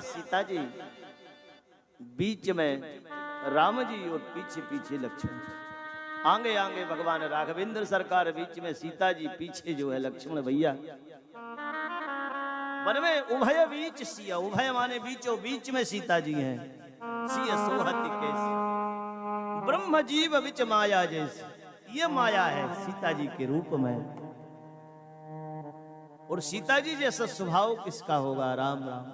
सीता जी, बीच में राम जी और पीछे पीछे लक्ष्मण। आगे आगे भगवान राघवेंद्र सरकार, बीच में सीता जी, पीछे जो है लक्ष्मण भैया। वन में उभय बीच सिया, उभय माने बीचों बीच में सीता जी हैं। सिया सोहति कैसे, ब्रह्म जीव विच माया जैसे, ये माया है सीता जी के रूप में। और सीता जी जैसा स्वभाव किसका होगा? राम राम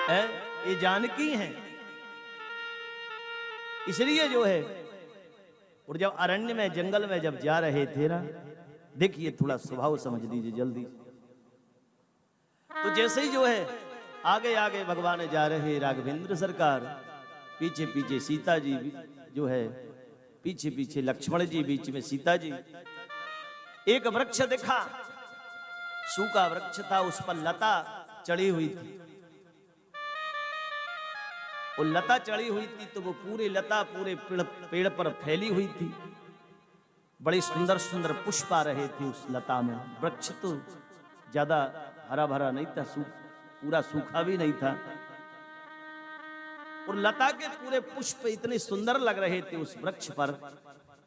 है, ये जानकी हैं। इसलिए जो है, और जब अरण्य में जंगल में जब जा रहे थे ना, देखिए थोड़ा स्वभाव समझ लीजिए जल्दी। तो जैसे ही जो है आगे आगे भगवान जा रहे राघवेंद्र सरकार, पीछे पीछे सीता जी जो है, पीछे पीछे लक्ष्मण जी, बीच में सीता जी। एक वृक्ष देखा, सूखा वृक्ष था, उस पर लता चढ़ी हुई थी। वो लता चढ़ी हुई थी तो वो पूरी लता पूरे पेड़ पर फैली हुई थी। बड़ी सुंदर सुंदर पुष्प आ रहे थे उस लता में। वृक्ष तो ज्यादा हरा भरा नहीं था, पूरा सूखा भी नहीं था, और लता के पूरे पुष्प इतने सुंदर लग रहे थे उस वृक्ष पर।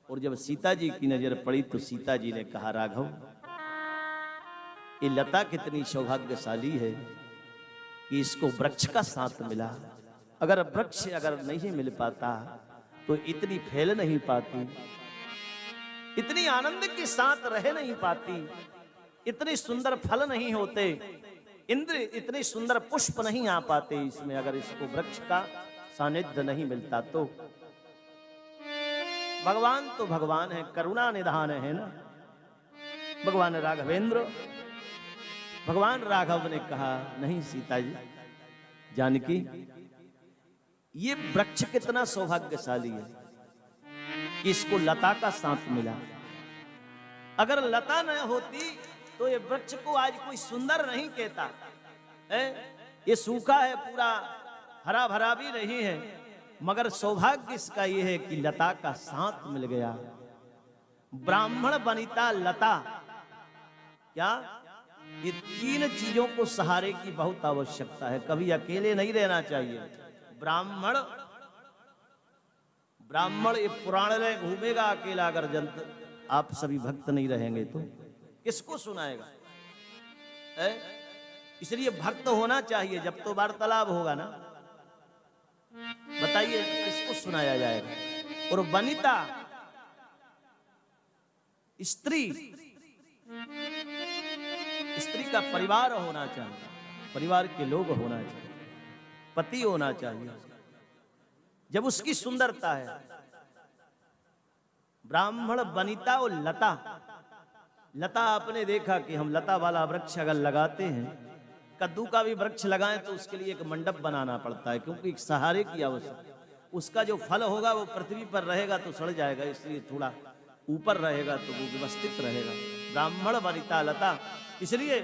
और जब सीता जी की नजर पड़ी तो सीता जी ने कहा, राघव, ये लता कितनी सौभाग्यशाली है कि इसको वृक्ष का साथ मिला। अगर वृक्ष अगर नहीं मिल पाता तो इतनी फैल नहीं पाती, इतनी आनंद के साथ रह नहीं पाती, इतने सुंदर फल नहीं होते, इंद्र इतने सुंदर पुष्प नहीं आ पाते इसमें, अगर इसको वृक्ष का सानिध्य नहीं मिलता तो। भगवान तो भगवान है, करुणा निधान है ना भगवान राघवेंद्र। भगवान राघव ने कहा, नहीं सीता जी, जानकी, ये वृक्ष कितना सौभाग्यशाली है कि इसको लता का साथ मिला। अगर लता न होती तो ये वृक्ष को आज कोई सुंदर नहीं कहता है। ये सूखा है, पूरा हरा भरा भी नहीं है, मगर सौभाग्य इसका ये है कि लता का साथ मिल गया। ब्राह्मण बनिता लता, क्या ये तीन चीजों को सहारे की बहुत आवश्यकता है। कभी अकेले नहीं रहना चाहिए। ब्राह्मण, ब्राह्मण ये पुराण में घूमेगा अकेला, अगर जंत आप सभी भक्त नहीं रहेंगे तो किसको सुनाएगा? इसलिए भक्त होना चाहिए, जब तो वार्तालाप होगा ना। बताइए किसको सुनाया जाएगा? और वनिता स्त्री, स्त्री का परिवार होना चाहिए, परिवार के लोग होना चाहिए, पति होना चाहिए, जब उसकी सुंदरता है। ब्राह्मण वनिता और लता। लता आपने देखा कि हम लता वाला वृक्ष अगर लगाते हैं, कद्दू का भी वृक्ष लगाएं तो उसके लिए एक मंडप बनाना पड़ता है, क्योंकि एक सहारे की आवश्यकता। उसका जो फल होगा वो पृथ्वी पर रहेगा तो सड़ जाएगा, इसलिए थोड़ा ऊपर रहेगा तो वो व्यवस्थित रहेगा। ब्राह्मण वनिता लता। इसलिए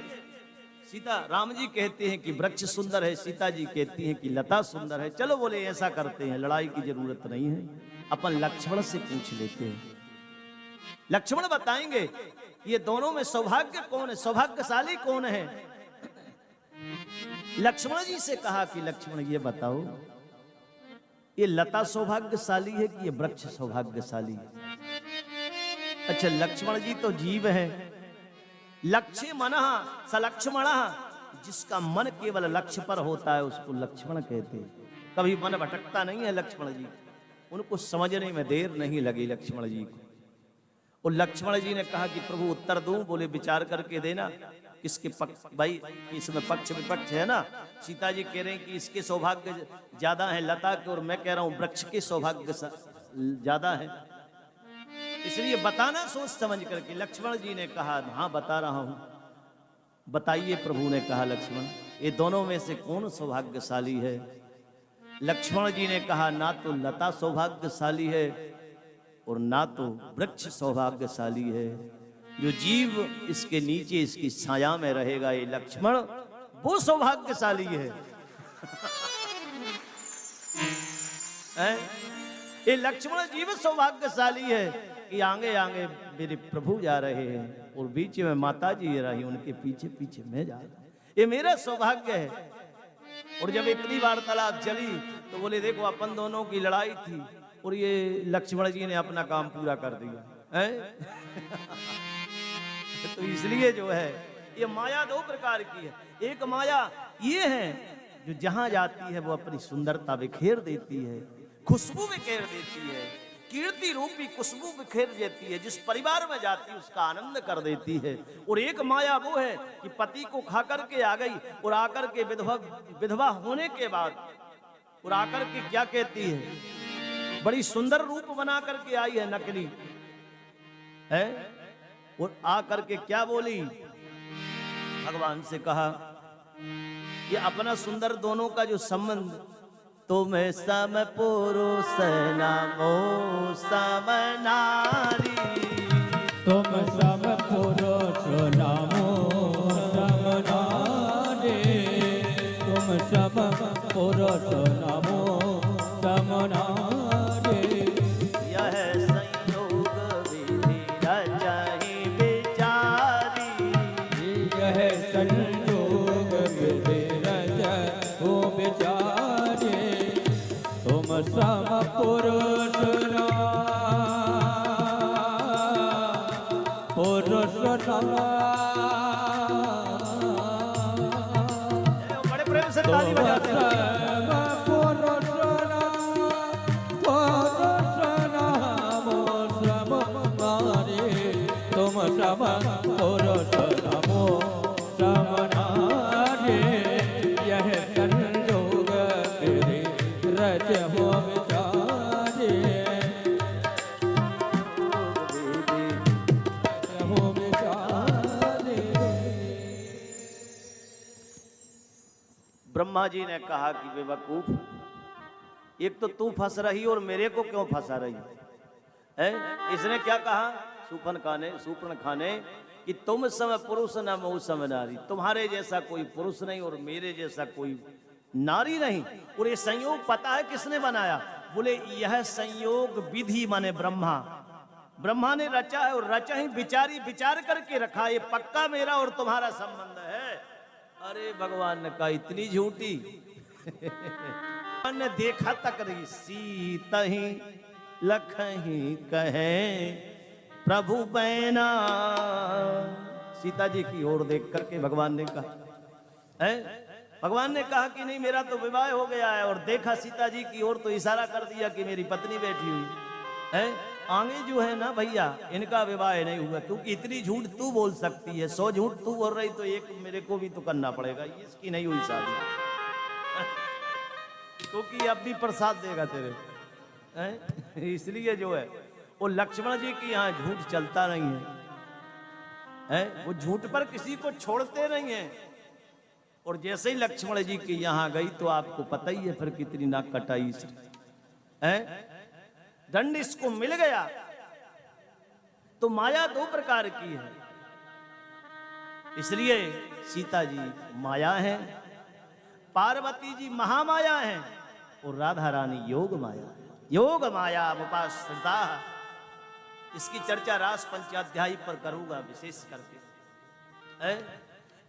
सीता राम जी कहते हैं कि वृक्ष सुंदर है, सीता जी कहती हैं कि लता सुंदर है। चलो बोले ऐसा करते हैं, लड़ाई की जरूरत नहीं है, अपन लक्ष्मण से पूछ लेते हैं। लक्ष्मण बताएंगे ये दोनों में सौभाग्य कौन है, सौभाग्यशाली कौन है। लक्ष्मण जी से कहा कि लक्ष्मण ये बताओ, ये लता सौभाग्यशाली है कि ये वृक्ष सौभाग्यशाली है? अच्छा, लक्ष्मण जी तो जीव है। लक्ष्य मनः स लक्ष्मणः, जिसका मन केवल लक्ष्य पर होता है उसको लक्ष्मण कहते हैं। कभी मन भटकता नहीं है लक्ष्मण जी, उनको समझने में देर नहीं लगी लक्ष्मण जी को। और लक्ष्मण जी ने कहा कि प्रभु उत्तर दूं? बोले विचार करके देना, किसके पक्ष, भाई इसमें पक्ष विपक्ष है ना। सीता जी कह रहे हैं कि इसके सौभाग्य ज्यादा है लता के, और मैं कह रहा हूं वृक्ष के सौभाग्य ज्यादा है, इसलिए बताना सोच समझ करके। लक्ष्मण जी ने कहा हाँ बता रहा हूं। बताइए प्रभु ने कहा, लक्ष्मण ये दोनों में से कौन सौभाग्यशाली है? लक्ष्मण जी ने कहा ना तो लता सौभाग्यशाली है और ना तो वृक्ष सौभाग्यशाली है। जो जीव इसके नीचे इसकी छाया में रहेगा, ये लक्ष्मण वो सौभाग्यशाली है। ये लक्ष्मण जीव सौभाग्यशाली है कि आगे आगे मेरे प्रभु जा रहे हैं और बीच में माता जी रही, उनके पीछे पीछे मैं जा रहा हूं, ये मेरा सौभाग्य है। और जब इतनी वार्तालाप चली तो बोले देखो अपन दोनों की लड़ाई थी और ये लक्ष्मण जी ने अपना काम पूरा कर दिया है। तो इसलिए जो है ये माया दो प्रकार की है। एक माया ये है जो जहां जाती है वो अपनी सुंदरता बिखेर देती है, खुशबू बिखेर देती है, कीर्ति रूपी खुशबू बिखेर देती है, जिस परिवार में जाती है उसका आनंद कर देती है। और एक माया वो है कि पति को खा करके आ गई और आकर के विधवा होने के बाद और आकर के क्या कहती है, बड़ी सुंदर रूप बना करके आई है नकली है, और आकर के क्या बोली, भगवान से कहा कि अपना सुंदर दोनों का जो संबंध, तुम सम पुरुष नामो सम नारी, तुम सम पुरुष नामो सम नारी, तुम सम पुरुष नामो सम नारी, यह संयोग विधि रचहि विचारी, यह संयोग विधि रचहि विचारी, तुम सम पुरुष बड़े प्रेम से ताली बजाते हैं। तुम सम पुरुष नमो सम नारी, यह संयोग विधि रचहि विचारी, ब्रह्मा जी ने कहा कि बेवकूफ, एक तो तू फंस रही और मेरे को क्यों फंसा रही है? इसने क्या कहा सुपर्ण खाने कि तुम सम पुरुष न मऊ सम नारी, तुम्हारे जैसा कोई पुरुष नहीं और मेरे जैसा कोई नारी नहीं। और ये संयोग पता है किसने बनाया? बोले यह संयोग विधि माने ब्रह्मा ने रचा है और रचा ही विचार करके रखा, ये पक्का मेरा और तुम्हारा संबंध है। अरे भगवान ने कहा इतनी झूठी ने देखा तक रही, सीता ही लखही कहे प्रभु बैना, सीता जी की ओर देख करके भगवान ने कहा है, भगवान ने कहा कि नहीं मेरा तो विवाह हो गया है, और देखा सीता जी की ओर तो इशारा कर दिया कि मेरी पत्नी बैठी हुई है। आगे जो है ना भैया इनका विवाह नहीं हुआ, क्योंकि इतनी झूठ तू बोल सकती है, 100 झूठ तू बोल रही तो एक मेरे को भी तो करना पड़ेगा, इसकी नहीं हुई शादी क्योंकि अब भी प्रसाद देगा तेरे हैं? इसलिए जो है वो लक्ष्मण जी की यहाँ झूठ चलता नहीं है, वो झूठ पर किसी को छोड़ते नहीं है। और जैसे ही लक्ष्मण जी की यहाँ गई तो आपको पता ही है फिर कितनी नाक कटाई है, दंड इसको मिल गया। तो माया दो प्रकार की है, इसलिए सीता जी माया है, पार्वती जी महामाया है और राधा रानी योग माया है। योग माया उपाश्रिता, इसकी चर्चा रास पंचाध्यायी पर करूंगा विशेष करके।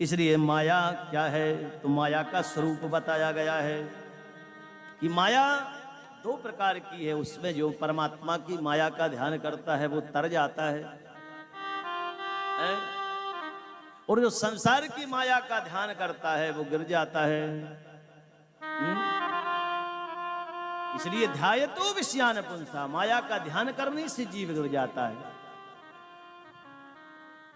इसलिए माया क्या है? तो माया का स्वरूप बताया गया है कि माया दो प्रकार की है। उसमें जो परमात्मा की माया का ध्यान करता है वो तर जाता है, और जो संसार की माया का ध्यान करता है वो गिर जाता है। इसलिए ध्यायतो विषयान पुंसा, माया का ध्यान करने से जीव गिर जाता है।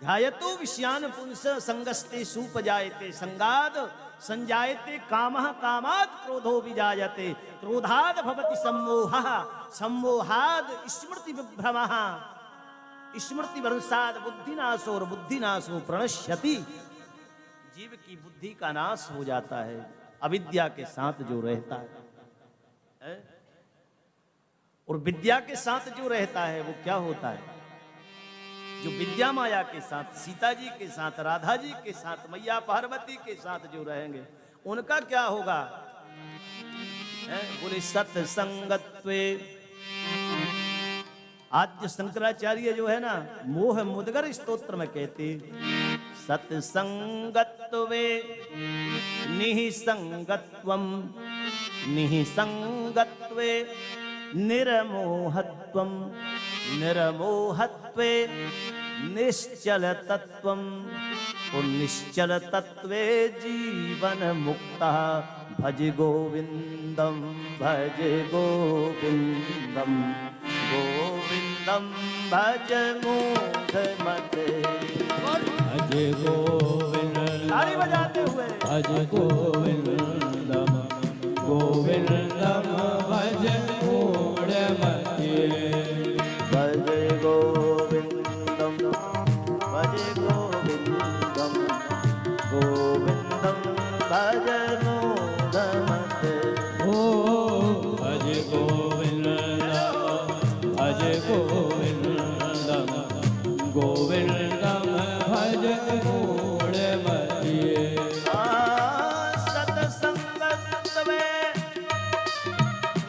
ध्यायतो विषयान पुंस संगस्ते सुपजायते संगाद संजायते कामः कामात् क्रोधो विजायते क्रोधाद् भवति सम्मोहः सम्मोहाद् स्मृति विभ्रमः स्मृति भ्रंशाद् बुद्धिनाशो और बुद्धिनाशो प्रणश्यति। जीव की बुद्धि का नाश हो जाता है अविद्या के साथ जो रहता है, और विद्या के साथ जो रहता है वो क्या होता है? जो विद्या माया के साथ, सीता जी के साथ, राधा जी के साथ, मैया पार्वती के साथ जो रहेंगे उनका क्या होगा? बोले सत्संगत्वे। आद्य शंकराचार्य जो है ना मोह मुदगर स्तोत्र में कहते सत्संगत्वे निःसंगत्वं निःसंगत्वे निर्मोहत्वं निर्मोहत्वे निश्चलतत्वं और निश्चलतत्वे जीवन मुक्तः भज गोविंदम भज गोविंदम गोविंदम भज मूढ़मते। भज गोविंदम ताली बजाते हुए भज गोविंदम गोविंदम भज मूढ़मते। भज गोविंदम भज गोविंदम गोविंदम भज मूढ़मते। ओ भज गोविंदम भज गोविंदम गोविंदम भज मूढ़मते। सत्संगत्वे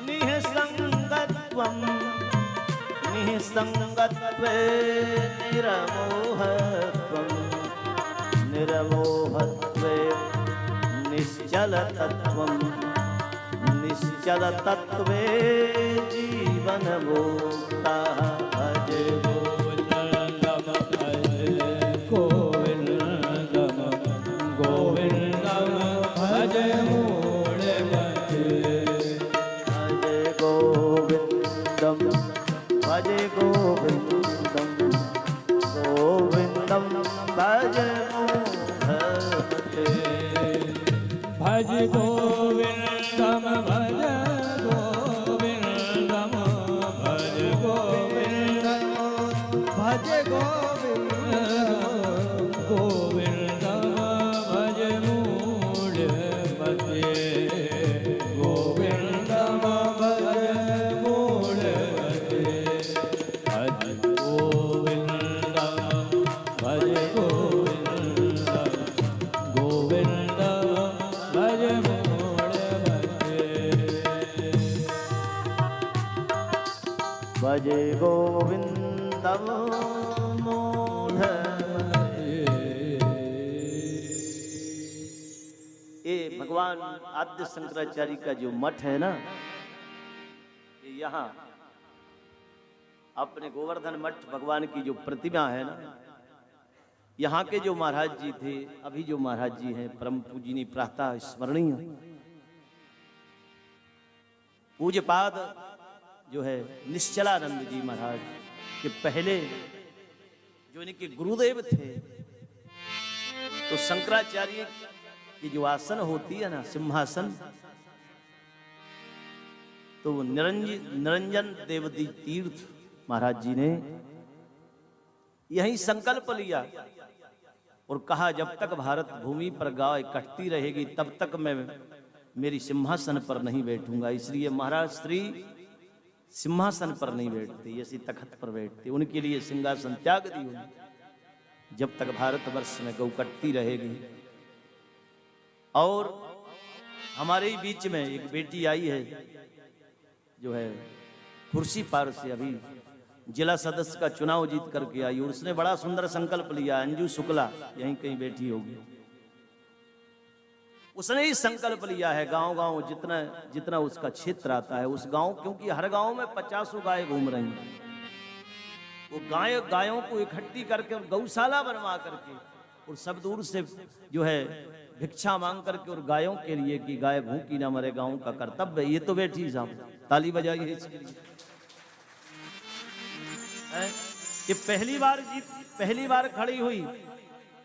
निःसंगत्वं निःसंगत्वे निर्मोहत्वं निर्मोहत्वे निश्चलतत्वं निश्चलतत्वे जीवनमुक्तः भज गोविंदम भज गोविंदम गोविंदम भज मूढ़मते। भज गोविंदम भज गोविंदम गोविंदम भज मूढ़मते। भज गोविंदम भज गोविंदम भज गोविंदम भज गोविंदम गोविंदम भज मूढ़मते। गोविंदम भज मूढ़मते। भज गोविंदम भज गोविंदम गोविंदम भज मूढ़मते। भज गोविंदम मूढ़मते। ये भगवान आद्य शंकराचार्य का जो मठ है ना, ये यहाँ अपने गोवर्धन मठ भगवान की जो प्रतिमा है ना, यहाँ के जो महाराज जी थे, अभी जो महाराज जी हैं, परम पूजनीय प्रातः स्मरणीय पूज्यपाद जो है निश्चलानंद जी महाराज के पहले जो इनके गुरुदेव थे, तो शंकराचार्य की जो आसन होती है ना, सिंहासन, तो निरंजन देवदी तीर्थ महाराज जी ने यही संकल्प लिया और कहा, जब तक भारत भूमि पर गाय कटती रहेगी तब तक मैं मेरी सिंहासन पर नहीं बैठूंगा। इसलिए महाराज श्री सिंहासन पर नहीं बैठते, ऐसी तखत पर बैठते। उनके लिए सिंहासन त्याग दी उन्होंने। जब तक भारतवर्ष में गौ कटती रहेगी। और हमारे ही बीच में एक बेटी आई है जो है कुर्सी पार से अभी जिला सदस्य का चुनाव जीत करके आई, और उसने बड़ा सुंदर संकल्प लिया। अंजू शुक्ला यहीं कहीं बैठी होगी, उसने ही संकल्प लिया है गांव-गांव जितना जितना उसका क्षेत्र आता है उस गांव, क्योंकि हर गांव में 50 गाय घूम रही हैं, वो गायों को इकट्ठी करके और गौशाला बनवा करके और सब दूर से जो है भिक्षा मांग करके और गायों के लिए कि गाय भूखी ना मरे, गांव का कर्तव्य। ये तो बेटी साहब ताली बजाइए इसके लिए। ये पहली बार खड़ी हुई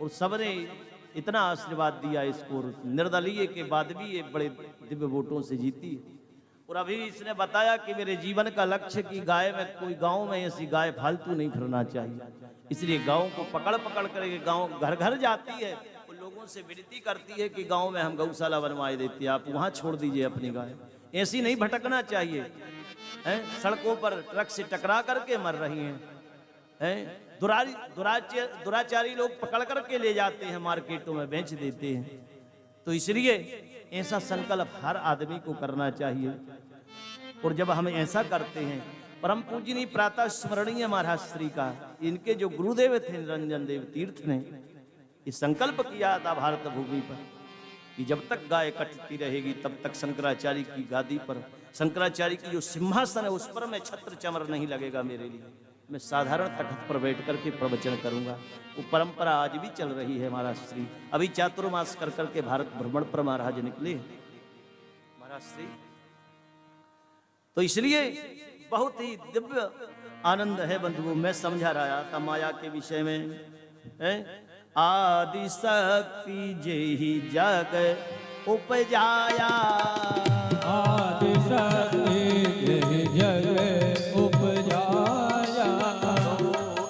और सबने इतना आशीर्वाद दिया इसको, निर्दलीय के बाद भी ये बड़े दिव्य वोटों से जीती। और अभी इसने बताया कि मेरे जीवन का लक्ष्य कि गाय में कोई गांव में ऐसी गाय फालतू नहीं फिरना चाहिए, इसलिए गांव को पकड़ पकड़ करके गांव घर घर जाती है और लोगों से विनती करती है कि गांव में हम गौशाला बनवाए देती है, आप वहां छोड़ दीजिए अपनी गाय, ऐसी नहीं भटकना चाहिए। सड़कों पर ट्रक से टकरा करके मर रही हैं, दुराचारी लोग पकड़ करके ले जाते हैं, मार्केटों में बेच देते हैं। तो इसलिए ऐसा संकल्प हर आदमी को करना चाहिए। और जब हम ऐसा करते हैं, परम पूजनीय प्रातः स्मरणीय महाराज श्री का, इनके जो गुरुदेव थे निरंजन देव तीर्थ ने ये संकल्प किया था भारत भूमि पर कि जब तक गाय कटती रहेगी तब तक शंकराचार्य की गादी पर, शंकराचार्य की जो सिंहासन है उस पर मैं छत्र चमर नहीं लगेगा मेरे लिए, मैं साधारण तखत पर बैठ करके प्रवचन करूंगा। वो परंपरा आज भी चल रही है महाराज श्री। अभी चातुर्मास कर करके भारत भ्रमण पर महाराज निकले महाराज श्री। तो इसलिए बहुत ही दिव्य आनंद है बंधुओं। मैं समझा रहा था माया के विषय में, आदि शक्ति जेहि जग उपजाया, आदि शक्ति जेहि जग उपजाया,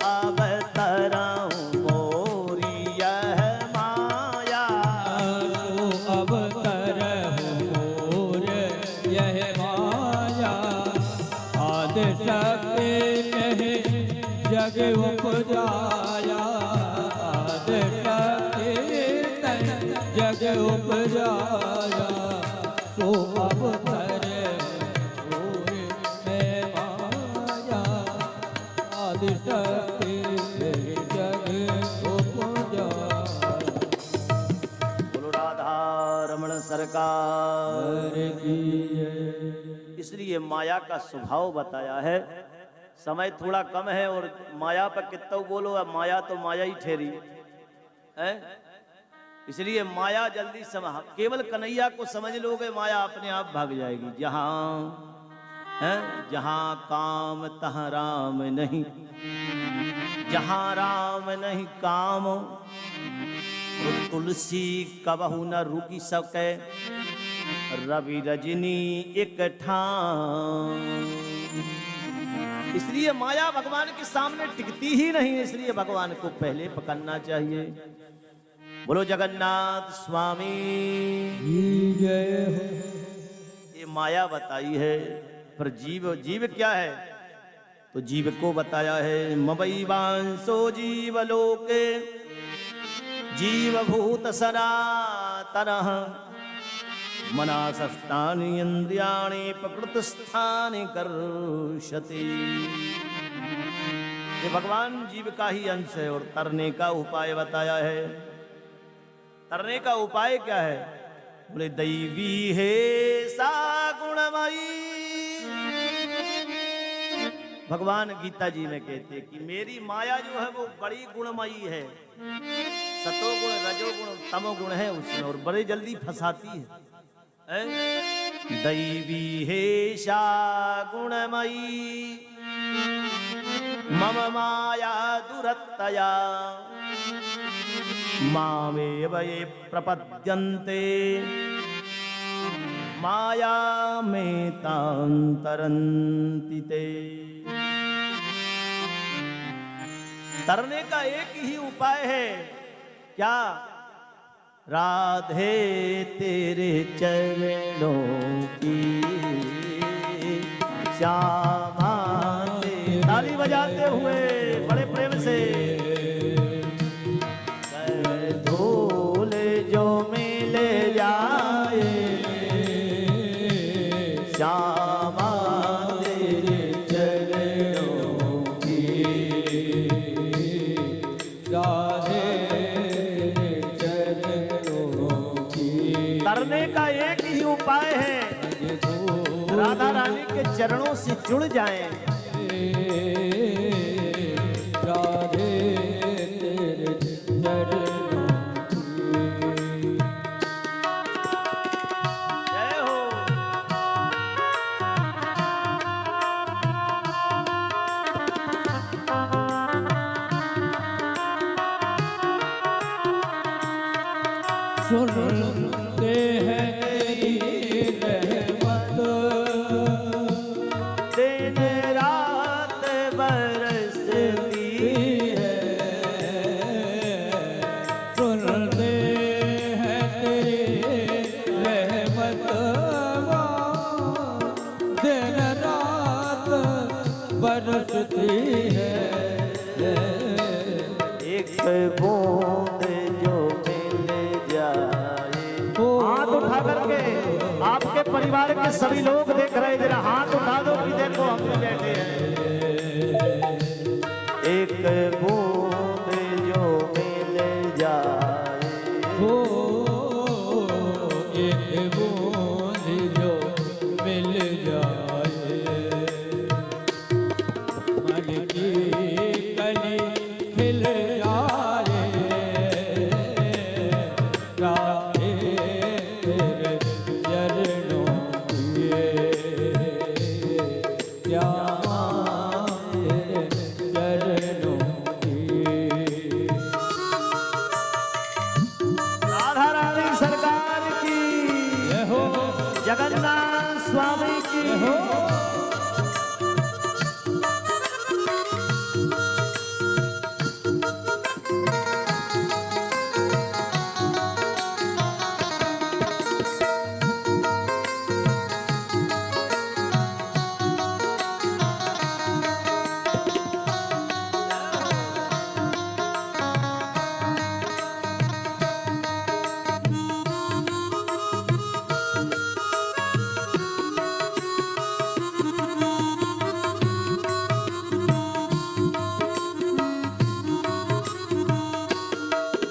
अवतरां मोरी यह माया, अवतरहु मोर यह माया, आदि शक्ति जेहि जग उपजाया, जग उपजाया, सो अवतरे मोर में माया, आदि शक्ति जग उपजाया। बोलो राधा रमण सरकार की। इसलिए माया का स्वभाव बताया है। समय थोड़ा कम है और माया पर कितना बोलो, अब माया तो माया ही ठहरी है। इसलिए माया जल्दी केवल कन्हैया को समझ लोगे माया अपने आप भाग जाएगी। जहां काम तहां राम नहीं, जहां राम नहीं काम, तो तुलसी कबहू न रुकी सके, रवि रजनी एक ठाम। इसलिए माया भगवान के सामने टिकती ही नहीं, इसलिए भगवान को पहले पकड़ना चाहिए। बोलो जगन्नाथ स्वामी जय हो। ये माया बताई है, पर जीव क्या है? तो जीव को बताया है, मवई वांसो जीव लोके जीवभूत सनातनः, मनासष्टानि इंद्रियाणि प्रकृतस्थानि कर्षति। ये भगवान जीव का ही अंश है। और तरने का उपाय बताया है। तरने का उपाय क्या है? बोले दैवी है सा गुणमयी। भगवान गीता जी में कहते हैं कि मेरी माया जो है वो बड़ी गुणमयी है। सतोगुण रजोगुण तमोगुण है उसमें, और बड़े जल्दी फंसाती है। दैवी है सा गुणमयी मम माया दुरत्तया, मामेव ये प्रपद्यन्ते माया में तांतरन्ति ते। तरने का एक ही उपाय है, क्या? राधे तेरे चरणों की श्यामा ते। ताली बजाते हुए बड़े प्रेम से, धूल जो मिले जाए श्यामा तेरे चरणों की, राधे तरने का एक ही उपाय है, राधा रानी के चरणों से जुड़ जाएं। राधे तेरे चरणों की। जय हो। सुनते हैं तेरी रहमत, दिन रात बरसती है। सुनते हैं तेरी रहमत, दिन रात बरसती है। एक बूंद जो मिल जाए। हाथ उठा करके आपके परिवार के सभी लोग देख रहे हैं, जरा हाथ उठा दो कि देखो हम भी बैठे हैं। एक बूंद जो मिल जाए जाए, मन की कली खिल जाए, राधे तेरे चरणों की क्या तेरे चरणों की। राधा रानी सरकार की, जय हो, जगन्नाथ स्वामी की। जय हो।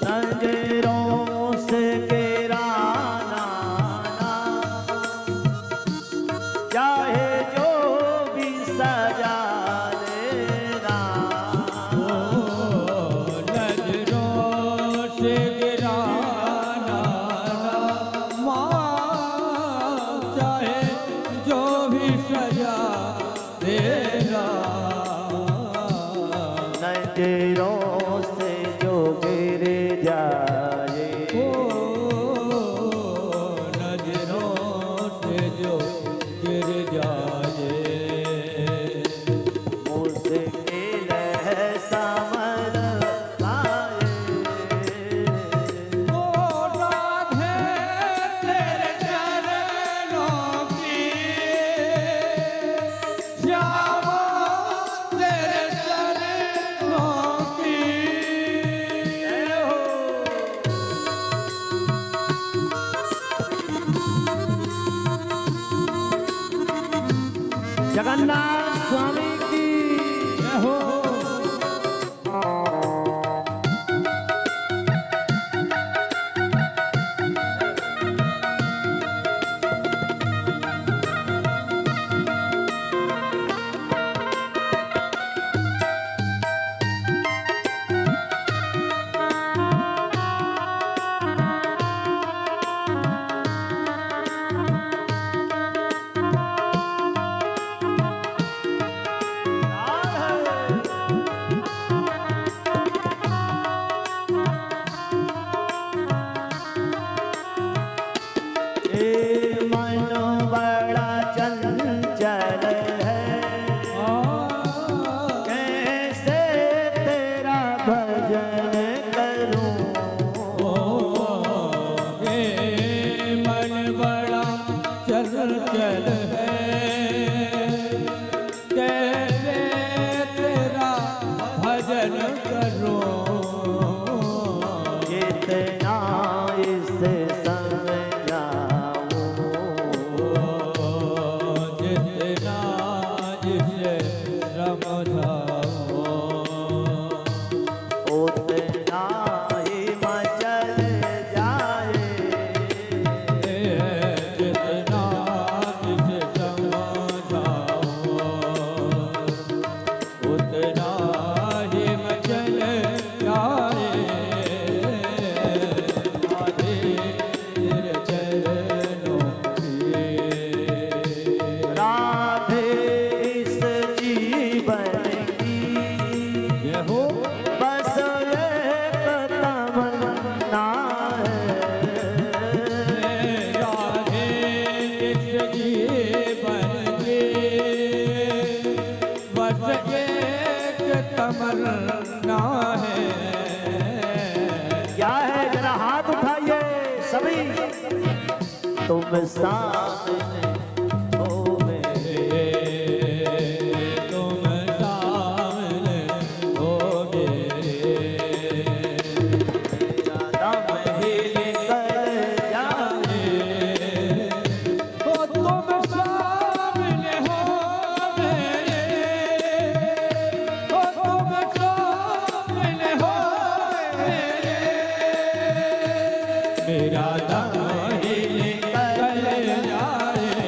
नजरों से गिराना ना, चाहे जो भी सजा लेना। नजरों से गिराना माँ, चाहे जो भी सजा देना। नजरों से जो गिर जाए, नजरों से जो गिर जाए, मुश्किल है समझ आए। ओ राधे तेरे चरणों की, श्यामा तेरे चरणों की। जगन्नाथ स्वामी की। जय हो। मन बड़ा चंचल है, कैसे तेरा भजन करूं। ये मन बड़ा चंचल है, कैसे तेरा भजन करूं। कितना इसे समझाऊं, जितना जिसे समझाओ, उतना ही मचल जाए। जितना जिसे समझाओ, उतना ही मचल जाए। राधे तेरे चरणों की, राधे इस जीवन की जय हो। बस एक तमन्ना है। राधे इस जीवन की बस एक तमन्ना है। क्या है, जरा हाथ उठाइए सभी। तुम सामने हो मेरे, तुम सामने हो मेरे, दम ही निकल जाए। ओ तुम सामने हो मेरे, ओ तुम सामने हो मेरे, मेरा दम ही निकल जाए।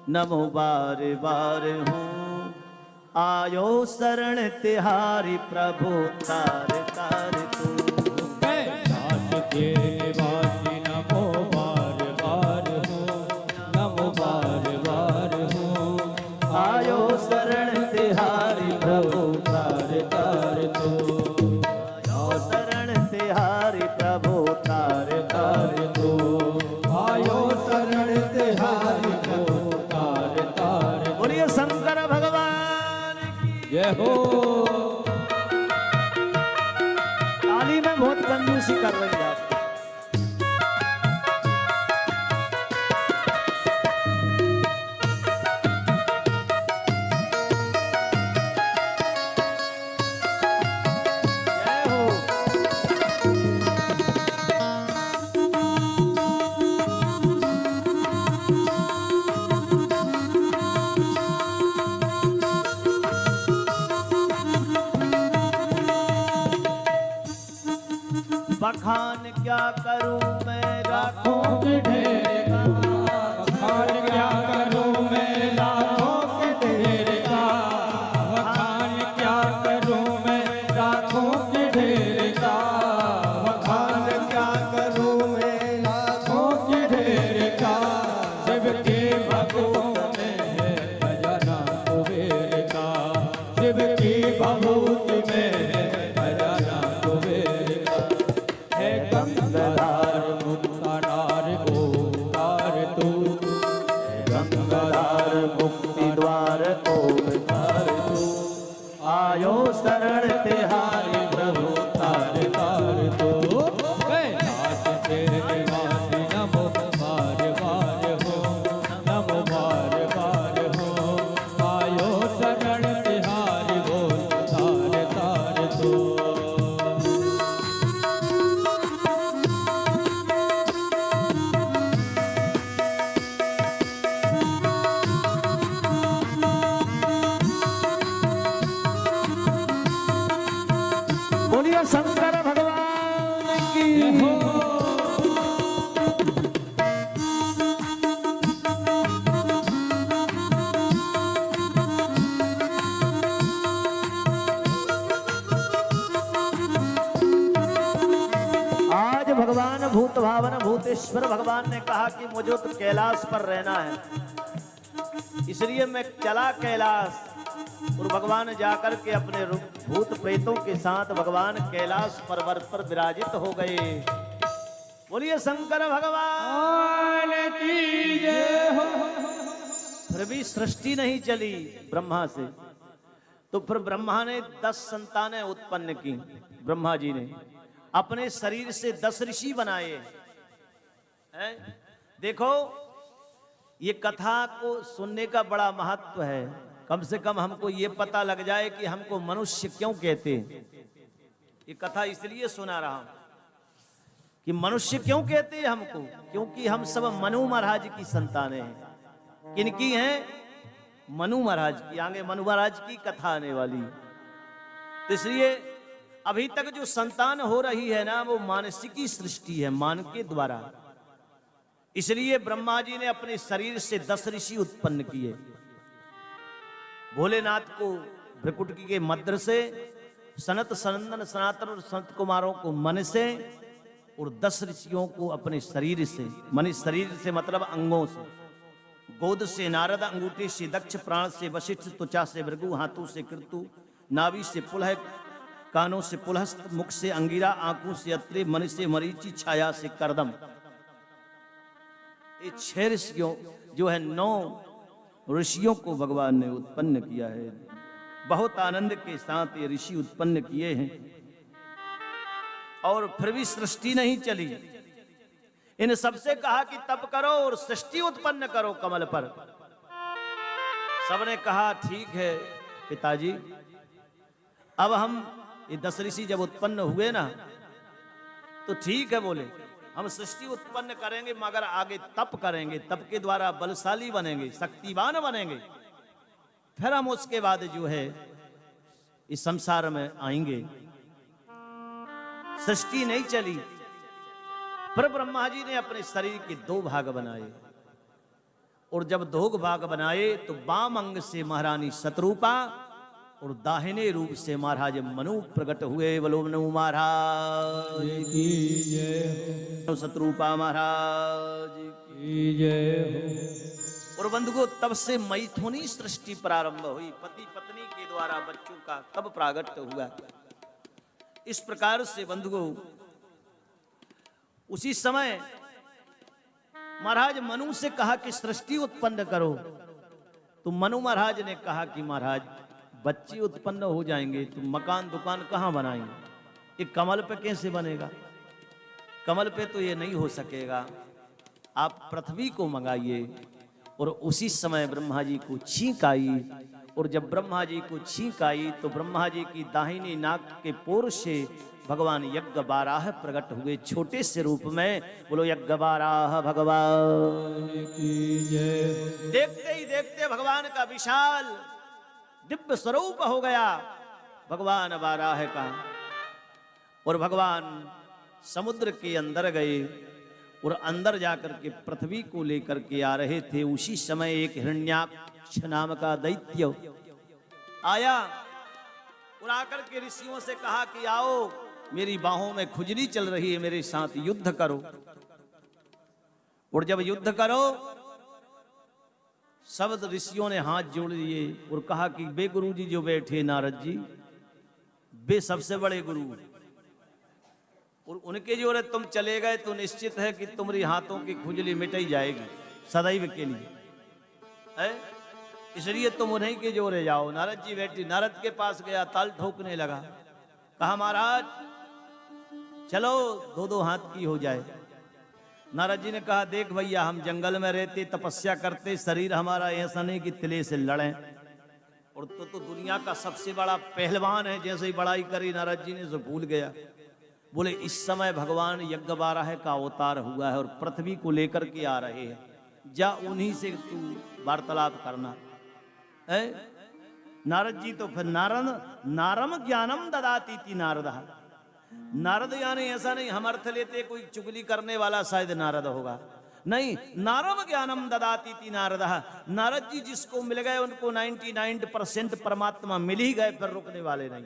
नमो बार बार हूँ आयो शरण तिहारी प्रभु तार तार तू। कैलाश के निवासी नमो बार बार हूँ, नमो बार बार हूँ आयो शरण तिहारी प्रभु तार तार तू। आयो शरण तिहारी प्रभु तार तार तू। आयो शरण तिहारी प्रभु तार तार। बोलिए शंकर भगवान की जय हो। ताली में बहुत कंजूसी कर रही है आप। जय हो। बखान क्या करूं मैं लाखों के ढेर का। बखान क्या करूं मैं लाखों के ढेर का। बखान क्या करूं मैं लाखों के ढेर का। बखान क्या करूं मैं लाखों के ढेर का। शिव के भक्तों में है खजाना कुबेर का। शिव की भभूति में है खजाना कुबेर का। है गंगाधार मुक्ताधार ओंकार तू। गंगाधार मुक्ति द्वार ओंकार तू। आयो शरण तिहारी प्रभु तार तार तू। कैलाश के निवासी नमो बार बार हो, नमो बार बार हो आयो शरण तिहारी बोल तार तार तो। बोलिए शंकर भगवान की। आज भगवान भूत भावन भूतेश्वर भगवान ने कहा कि मुझे तो कैलाश पर रहना है, इसलिए मैं चला कैलाश। और भगवान जाकर के अपने भूत प्रेतों के साथ भगवान कैलाश पर्वत पर विराजित हो गए। बोलिए शंकर भगवान की जय हो। फिर भी सृष्टि नहीं चली ब्रह्मा से, तो फिर ब्रह्मा ने 10 संतानें उत्पन्न की। ब्रह्मा जी ने अपने शरीर से 10 ऋषि बनाए हैं। देखो ये कथा को सुनने का बड़ा महत्व है। कम से कम हमको ये पता लग जाए कि हमको मनुष्य क्यों कहते हैं। ये कथा इसलिए सुना रहा हूं कि मनुष्य क्यों कहते हैं हमको, क्योंकि हम सब मनु महाराज की संतानें हैं। किनकी हैं? मनु महाराज की। आगे मनु महाराज की कथा आने वाली है। तो इसलिए अभी तक जो संतान हो रही है ना, वो मानसिकी सृष्टि है, मान के द्वारा। इसलिए ब्रह्मा जी ने अपने शरीर से 10 ऋषि उत्पन्न किए। भोलेनाथ को भ्रकुटकी के मध्य से, सनत सनंदन सनातन और संत कुमारों को मन से, और 10 ऋषियों को अपने शरीर से। मन शरीर से मतलब अंगों से। गोद से नारद, अंगूठे से दक्ष, प्राण से वशिष्ठ, त्वचा से भृगु, हाथों से कृतु, नाभि से पुलह, कानों से पुलहस्त, मुख से अंगिरा, आंखों से अत्रि, मन से मरीचि, छाया से करदम। ये 6 ऋषियों जो है 9 ऋषियों को भगवान ने उत्पन्न किया है। बहुत आनंद के साथ ये ऋषि उत्पन्न किए हैं। और फिर भी सृष्टि नहीं चली। इन सबसे कहा कि तप करो और सृष्टि उत्पन्न करो कमल पर। सबने कहा ठीक है पिताजी, अब हम ये 10 ऋषि जब उत्पन्न हुए ना, तो ठीक है, बोले हम सृष्टि उत्पन्न करेंगे, मगर आगे तप करेंगे, तप के द्वारा बलशाली बनेंगे, शक्तिवान बनेंगे, फिर हम उसके बाद जो है इस संसार में आएंगे। सृष्टि नहीं चली। फिर ब्रह्मा जी ने अपने शरीर के 2 भाग बनाए और जब दोग बाग बनाए तो बाम अंग से महारानी शतरूपा और दाहिने रूप से महाराज मनु प्रकट हुए। बोलो मनु महाराज की जय हो, शतरूपा महाराज की जय हो। और बंधुओं तब से मैथुनी सृष्टि प्रारंभ हुई, पति पत्नी के द्वारा बच्चों का तब प्रागट्य हुआ। इस प्रकार से बंधुओं उसी समय महाराज मनु से कहा कि सृष्टि उत्पन्न करो, तो मनु महाराज ने कहा कि महाराज बच्चे उत्पन्न हो जाएंगे तो मकान दुकान कहां बनाएंगे, ये कमल पे कैसे बनेगा, कमल पे तो ये नहीं हो सकेगा, आप पृथ्वी को मंगाइए। और उसी समय ब्रह्मा जी को छींक आई, और जब ब्रह्मा जी को छींक आई तो ब्रह्मा जी की दाहिनी नाक के पोर से भगवान यज्ञ बाराह प्रकट हुए छोटे से रूप में। बोलो यज्ञ बाराह भगवान की जय। देखते ही देखते भगवान का विशाल दिव्य स्वरूप हो गया भगवान बाराह का। और भगवान समुद्र के अंदर गए और अंदर जाकर के पृथ्वी को लेकर के आ रहे थे। उसी समय एक हिरण्याक्ष नाम का दैत्य आया और आकर के ऋषियों से कहा कि आओ मेरी बाहों में खुजली चल रही है, मेरे साथ युद्ध करो। और जब युद्ध करो सब ऋषियों ने हाथ जोड़ लिए और कहा कि बे गुरु जी जो बैठे नारद जी बे सबसे बड़े गुरु, और उनके जो रे तुम चले गए तो निश्चित है कि तुम्हारी हाथों की खुजली मिट ही जाएगी सदैव के लिए है, इसलिए तुम उन्हीं के जोरे जाओ। नारद जी बैठी, नारद के पास गया, ताल ठोकने लगा, कहा महाराज चलो दो दो हाथ की हो जाए। नारद जी ने कहा देख भैया हम जंगल में रहते तपस्या करते, शरीर हमारा ऐसा नहीं कि तिले से लड़े, और तो दुनिया का सबसे बड़ा पहलवान है, जैसे ही बड़ाई करी नारद जी ने तो भूल गया। बोले इस समय भगवान यज्ञ बाराह का अवतार हुआ है और पृथ्वी को लेकर के आ रहे हैं, जा उन्हीं से तू वार्तालाप करना है। नारद जी तो फिर नारम ज्ञानम ददाती थी नारद। नारद यानी ऐसा नहीं हम अर्थ लेते कोई चुगली करने वाला शायद नारद होगा, नहीं, नारम ज्ञानम ददाती थी नारद। नारद जी जिसको मिल गए उनको 99% परमात्मा मिल ही गए, फिर रुकने वाले नहीं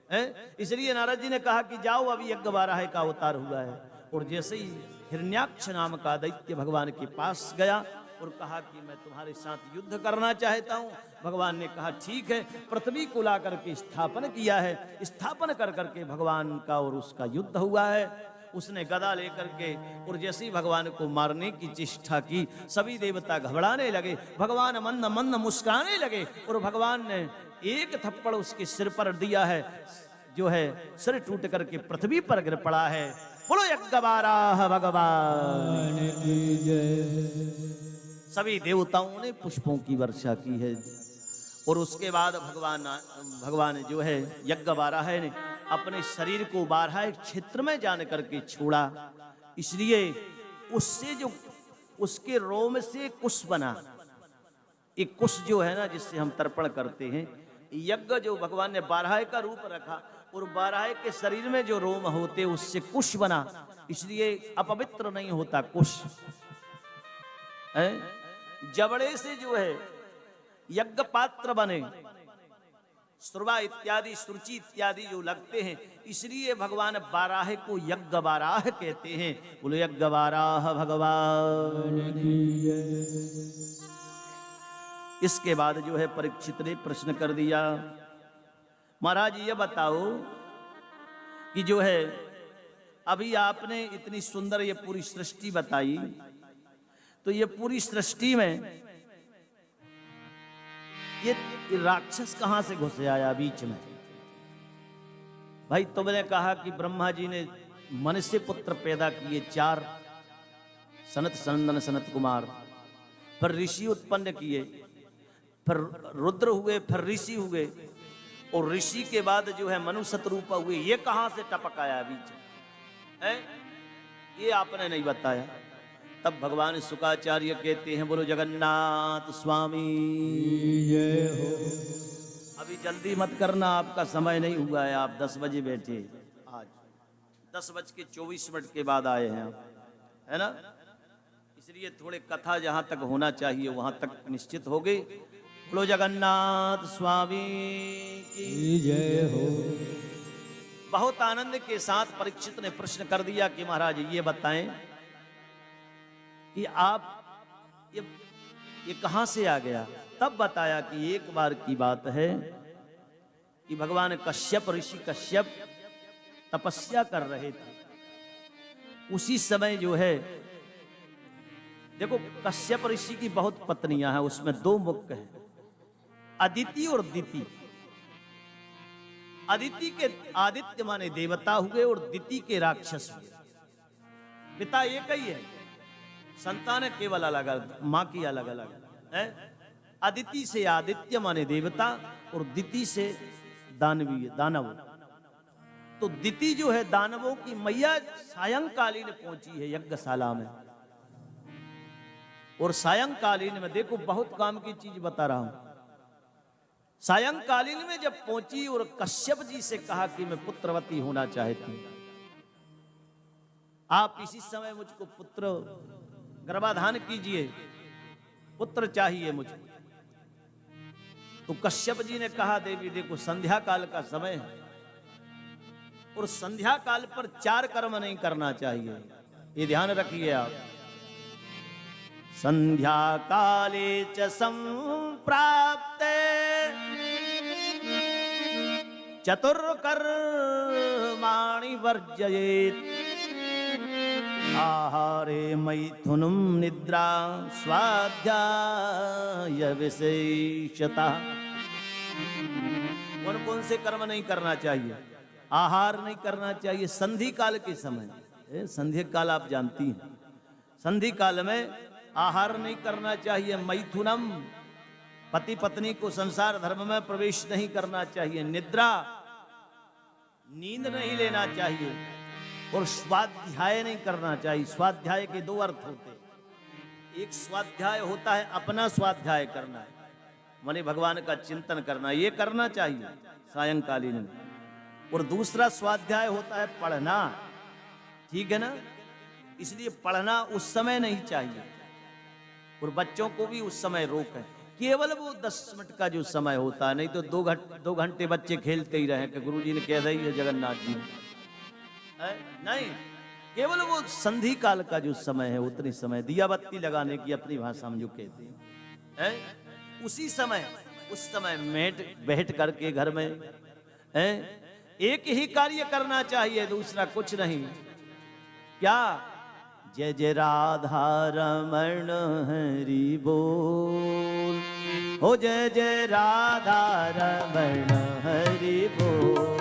है। इसलिए नारद जी ने कहा कि जाओ अभी यज्ञ बाराह का अवतार हुआ है। और जैसे ही हिरण्याक्ष नाम का दैत्य भगवान के पास गया और कहा कि मैं तुम्हारे साथ युद्ध करना चाहता हूं, भगवान ने कहा ठीक है। पृथ्वी को ला करके स्थापन किया है, स्थापन कर करके भगवान का और उसका युद्ध हुआ है। उसने गदा लेकर के और जैसे ही भगवान को मारने की चेष्टा की सभी देवता घबराने लगे, भगवान मंद मंद मुस्कुराने लगे और भगवान ने एक थप्पड़ उसके सिर पर दिया है, जो है सिर टूट करके पृथ्वी पर गिर पड़ा है। बोलो यज्ञ बाराह भगवान की जय। सभी देवताओं ने पुष्पों की वर्षा की है। और उसके बाद भगवान जो है यज्ञ बाराह ने अपने शरीर को बाराह क्षेत्र में जान करके छोड़ा, इसलिए उससे जो उसके रोम से कुश बना, एक कुश जो है ना जिससे हम तर्पण करते हैं, यज्ञ जो भगवान ने बाराह का रूप रखा और बाराह के शरीर में जो रोम होते उससे कुश बना, इसलिए अपवित्र नहीं होता कुश है। जबड़े से जो है यज्ञ पात्र बने, सुरवा इत्यादि सुरुचि इत्यादि जो लगते हैं, इसलिए भगवान बाराह को यज्ञ बाराह कहते हैं। बोलो यज्ञ बाराह भगवान की जय। इसके बाद जो है परीक्षित ने प्रश्न कर दिया, महाराज ये बताओ कि जो है अभी आपने इतनी सुंदर ये पूरी सृष्टि बताई, तो ये पूरी सृष्टि में ये राक्षस कहां से घुस आया बीच में? भाई तुमने कहा कि ब्रह्मा जी ने मनुष्य पुत्र पैदा किए 4, सनत सनंदन सनत कुमार, फिर ऋषि उत्पन्न किए, फिर रुद्र हुए, फिर ऋषि हुए, और ऋषि के बाद जो है मनु शतरूपा हुए। ये कहां से टपक आया बीच है? ये आपने नहीं बताया। तब भगवान शुकाचार्य कहते हैं बोलो जगन्नाथ स्वामी जय हो। अभी जल्दी मत करना, आपका समय नहीं हुआ है, आप 10 बजे बैठे, आज 10:24 के बाद आए हैं आप, है ना? इसलिए इसलिए थोड़े कथा जहां तक होना चाहिए वहां तक निश्चित हो गई। बोलो जगन्नाथ स्वामी की जय हो। बहुत आनंद के साथ परीक्षित ने प्रश्न कर दिया कि महाराज ये बताएं कि आप ये कहां से आ गया। तब बताया कि एक बार की बात है कि भगवान कश्यप ऋषि कश्यप तपस्या कर रहे थे। उसी समय जो है देखो कश्यप ऋषि की बहुत पत्नियां हैं, उसमें दो मुख्य हैं, अदिति और दिति। अदिति के आदित्य माने देवता हुए और दिति के राक्षस हुए। पिता एक ही है, संतान केवल अलग अलग, मां की अलग अलग है। अदिति से आदित्य माने देवता और दिति से दानवीय दानव। तो दिति जो है दानवों की मैया सायंकालीन पहुंची है यज्ञशाला में। और सायंकालीन में देखो बहुत काम की चीज बता रहा हूं। सायंकालीन में जब पहुंची और कश्यप जी से कहा कि मैं पुत्रवती होना चाहती हूं, आप इसी समय मुझको पुत्र गर्भाधान कीजिए, पुत्र चाहिए मुझे। तो कश्यप जी ने कहा देवी देखो संध्या काल का समय है और संध्या काल पर 4 कर्म नहीं करना चाहिए, ये ध्यान रखिए आप। संध्या काले च संप्राप्ते चतुर्कर्माणि वर्जयेत्। आहारे मैथुनं निद्रा स्वाध्याय विशेषतः। कौन कौन से कर्म नहीं करना चाहिए? आहार नहीं करना चाहिए संधि काल के समय। संध्या काल आप जानती हैं, संधि काल में आहार नहीं करना चाहिए। मैथुनम, पति पत्नी को संसार धर्म में प्रवेश नहीं करना चाहिए। निद्रा, नींद नहीं लेना चाहिए। और स्वाध्याय नहीं करना चाहिए। स्वाध्याय के 2 अर्थ होते, एक स्वाध्याय होता है अपना स्वाध्याय करना, माने भगवान का चिंतन करना, ये करना चाहिए सायंकालीन में। और दूसरा स्वाध्याय होता है पढ़ना, ठीक है ना। इसलिए पढ़ना उस समय नहीं चाहिए और बच्चों को भी उस समय रोक है। केवल वो 10 मिनट का जो समय होता है, नहीं तो 2 घंटे बच्चे खेलते ही रहे कि गुरुजी ने कह दिया जगन्नाथ जी है? नहीं, केवल वो संधि काल का जो समय है उतनी समय दिया बत्ती लगाने की अपनी भाषा में जो कहते हैं, उसी समय उस समय बैठ करके घर में एक ही कार्य करना चाहिए, दूसरा कुछ नहीं। क्या? जय जय राधा रमण हरि बोल, हो जय जय राधा रमण हरि बोल।